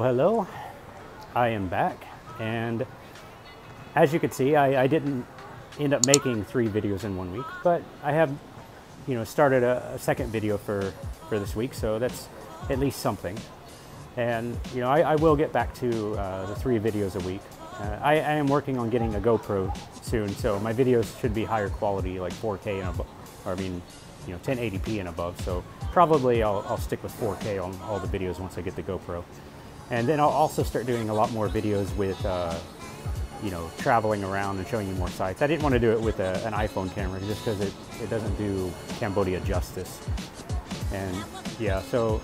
Hello, I am back, and as you can see, I didn't end up making 3 videos in 1 week, but I have, started a second video for this week, so that's at least something. And, I will get back to the 3 videos a week. I am working on getting a GoPro soon, so my videos should be higher quality, like 4K and above, or 1080p and above, so probably I'll stick with 4K on all the videos once I get the GoPro. And then I'll also start doing a lot more videos with, traveling around and showing you more sites. I didn't want to do it with an iPhone camera just because it doesn't do Cambodia justice. And yeah, so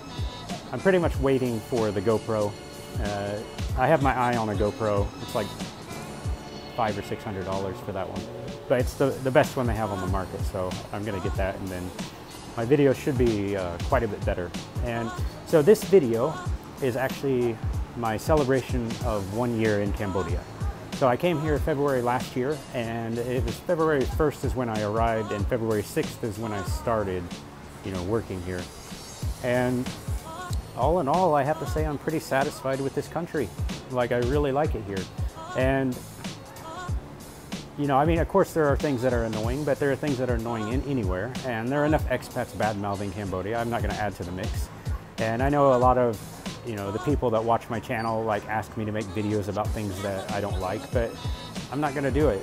I'm pretty much waiting for the GoPro. I have my eye on a GoPro. It's like $500 or $600 for that one. But it's the best one they have on the market, so I'm going to get that, and then my video should be quite a bit better. And so this video is actually my celebration of 1 year in Cambodia. So I came here February last year, and it was February 1st is when I arrived, and February 6th is when I started, working here. And all in all, I have to say I'm pretty satisfied with this country. Like, I really like it here. And, of course there are things that are annoying, but there are things that are annoying anywhere. And there are enough expats bad-mouthing Cambodia. I'm not going to add to the mix. And I know a lot of the people that watch my channel ask me to make videos about things that I don't like, but I'm not going to do it.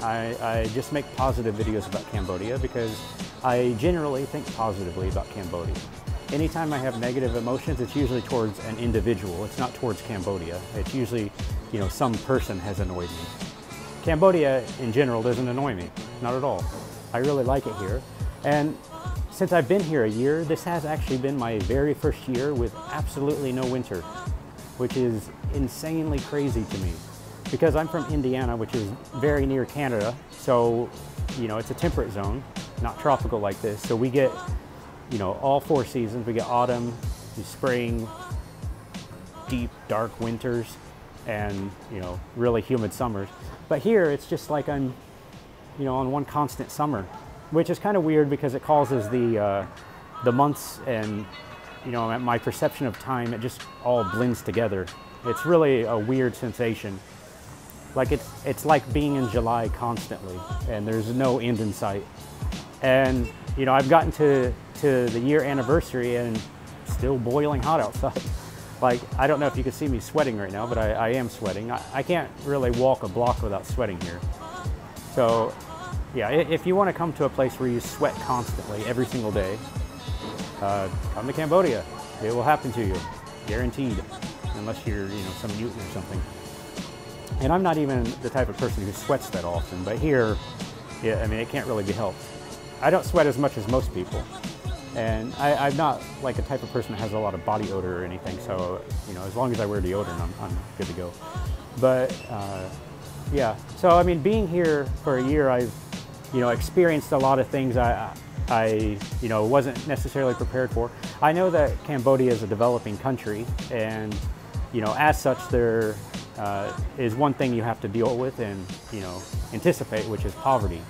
I just make positive videos about Cambodia because I generally think positively about Cambodia. Anytime I have negative emotions, it's usually towards an individual. It's not towards Cambodia. It's usually, some person has annoyed me. Cambodia in general doesn't annoy me, not at all. I really like it here. And since I've been here a year, this has actually been my very first year with absolutely no winter, which is insanely crazy to me. Because I'm from Indiana, which is very near Canada, so, it's a temperate zone, not tropical like this. So we get, all 4 seasons. We get autumn, spring, deep, dark winters, and, really humid summers. But here, it's just like I'm, on one constant summer, which is kind of weird because it causes the months and, my perception of time, it just all blends together. It's really a weird sensation. Like it's like being in July constantly, and there's no end in sight. And, I've gotten to the year anniversary and still boiling hot outside. Like, I don't know if you can see me sweating right now, but I am sweating. I can't really walk a block without sweating here. So, yeah, if you want to come to a place where you sweat constantly every single day, come to Cambodia. It will happen to you, guaranteed, unless you're, some mutant or something. And I'm not even the type of person who sweats that often, but here, yeah, it can't really be helped. I don't sweat as much as most people, and I'm not like a type of person that has a lot of body odor or anything, so, as long as I wear deodorant, I'm good to go. But, yeah, so, being here for a year, I've experienced a lot of things I wasn't necessarily prepared for. I know that Cambodia is a developing country, and, as such, there is one thing you have to deal with and, anticipate, which is poverty.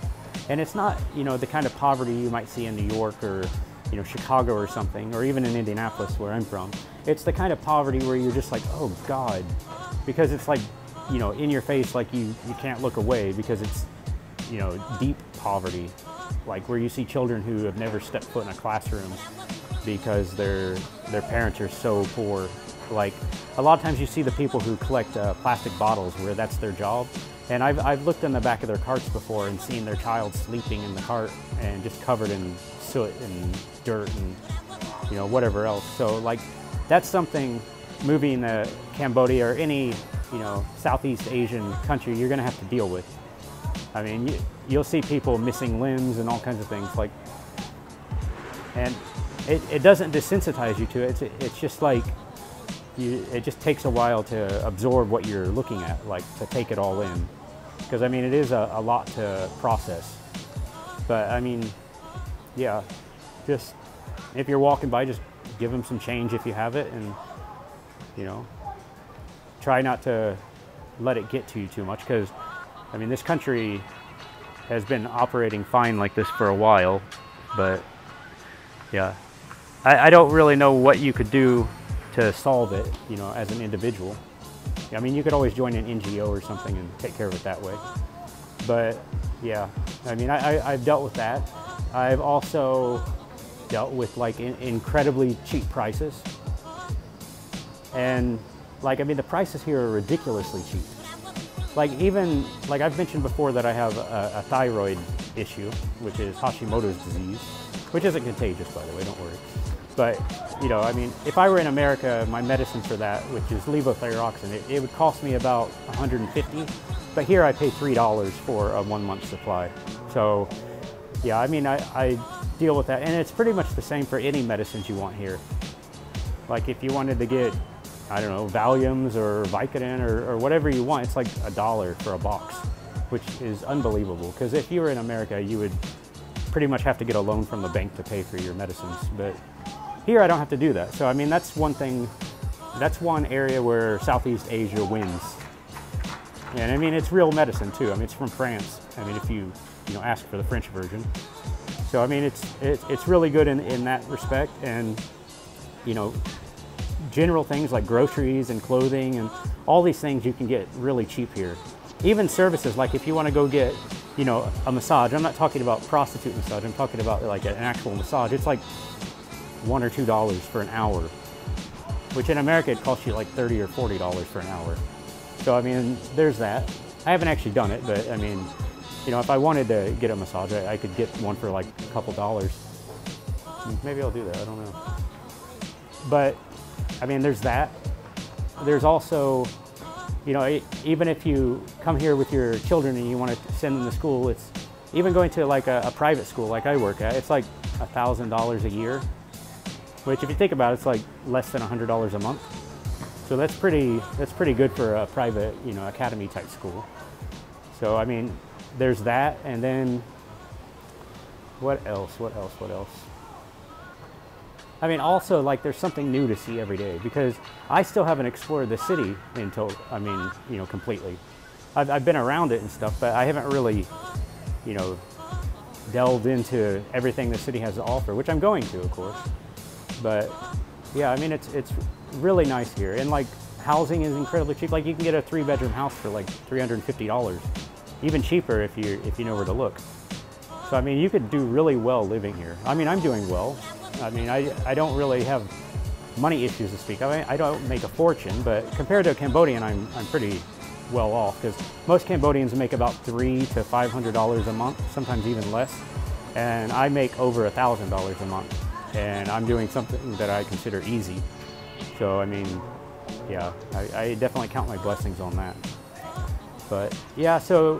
And it's not, the kind of poverty you might see in New York or, Chicago or something, or even in Indianapolis, where I'm from. It's the kind of poverty where you're just like, oh God, because it's like, in your face, like you can't look away because it's, deep poverty, like where you see children who have never stepped foot in a classroom because their parents are so poor. Like, a lot of times you see the people who collect plastic bottles where that's their job. And I've looked in the back of their carts before and seen their child sleeping in the cart and just covered in soot and dirt and, whatever else. So, like, that's something moving to Cambodia or any, Southeast Asian country you're going to have to deal with. You'll see people missing limbs and all kinds of things, like, and it doesn't desensitize you to it. It's just like, it just takes a while to absorb what you're looking at, like to take it all in. Because it is a lot to process. But yeah, just if you're walking by, just give them some change if you have it, and try not to let it get to you too much, because I mean, this country has been operating fine like this for a while, but yeah, I don't really know what you could do to solve it, you know, as an individual. I mean, you could always join an NGO or something and take care of it that way. But yeah, I mean, I've dealt with that. I've also dealt with like incredibly cheap prices. And like, I mean, the prices here are ridiculously cheap. Like even, like I've mentioned before that I have a thyroid issue, which is Hashimoto's disease, which isn't contagious, by the way, don't worry. But, you know, I mean, if I were in America, my medicine for that, which is levothyroxine, it would cost me about $150. But here I pay $3 for a 1 month supply. So, yeah, I mean, I deal with that. And it's pretty much the same for any medicines you want here. Like if you wanted to get, I don't know, Valiums or Vicodin or whatever you want, it's like $1 for a box, which is unbelievable. Because if you were in America, you would pretty much have to get a loan from the bank to pay for your medicines. But here I don't have to do that. So I mean, that's one thing, that's one area where Southeast Asia wins. And I mean, it's real medicine too. I mean, it's from France. I mean, if you know, ask for the French version. So I mean, it's really good in that respect. And, you know, general things like groceries and clothing and all these things you can get really cheap here. Even services, like if you want to go get, you know, a massage. I'm not talking about prostitute massage. I'm talking about like an actual massage. It's like $1 or $2 for an hour, which in America it costs you like $30 or $40 for an hour. So I mean, there's that. I haven't actually done it, but I mean, you know, if I wanted to get a massage, I could get one for like a couple dollars. Maybe I'll do that, I don't know. But I mean, there's that. There's also, you know, even if you come here with your children and you want to send them to school, it's even going to like a private school like I work at, it's like $1,000 a year, which if you think about it, it's like less than $100 a month. So that's pretty good for a private, you know, academy type school. So I mean, there's that. And then what else? I mean, also, like, there's something new to see every day, because I still haven't explored the city in total, I mean, you know, completely. I've been around it and stuff, but I haven't really, you know, delved into everything the city has to offer, which I'm going to, of course. But yeah, I mean, it's really nice here. And like, housing is incredibly cheap. Like, you can get a 3-bedroom house for like $350, even cheaper if you know where to look. So I mean, you could do really well living here. I mean, I'm doing well. I mean, I don't really have money issues to speak of. I mean, I don't make a fortune, but compared to a Cambodian, I'm pretty well off, because most Cambodians make about $300 to $500 a month, sometimes even less. And I make over $1,000 a month. And I'm doing something that I consider easy. So, I mean, yeah, I definitely count my blessings on that. But yeah, so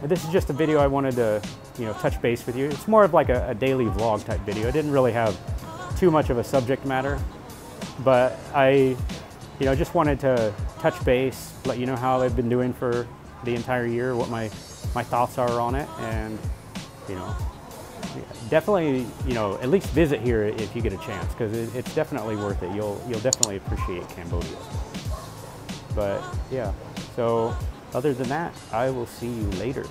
this is just a video I wanted to, you know, touch base with you. It's more of like a daily vlog type video. It didn't really have too much of a subject matter, but I, you know, just wanted to touch base, let you know how I've been doing for the entire year, what my thoughts are on it, and, you know, definitely, you know, at least visit here if you get a chance, because it's definitely worth it. You'll definitely appreciate Cambodia. But yeah, so other than that, I will see you later.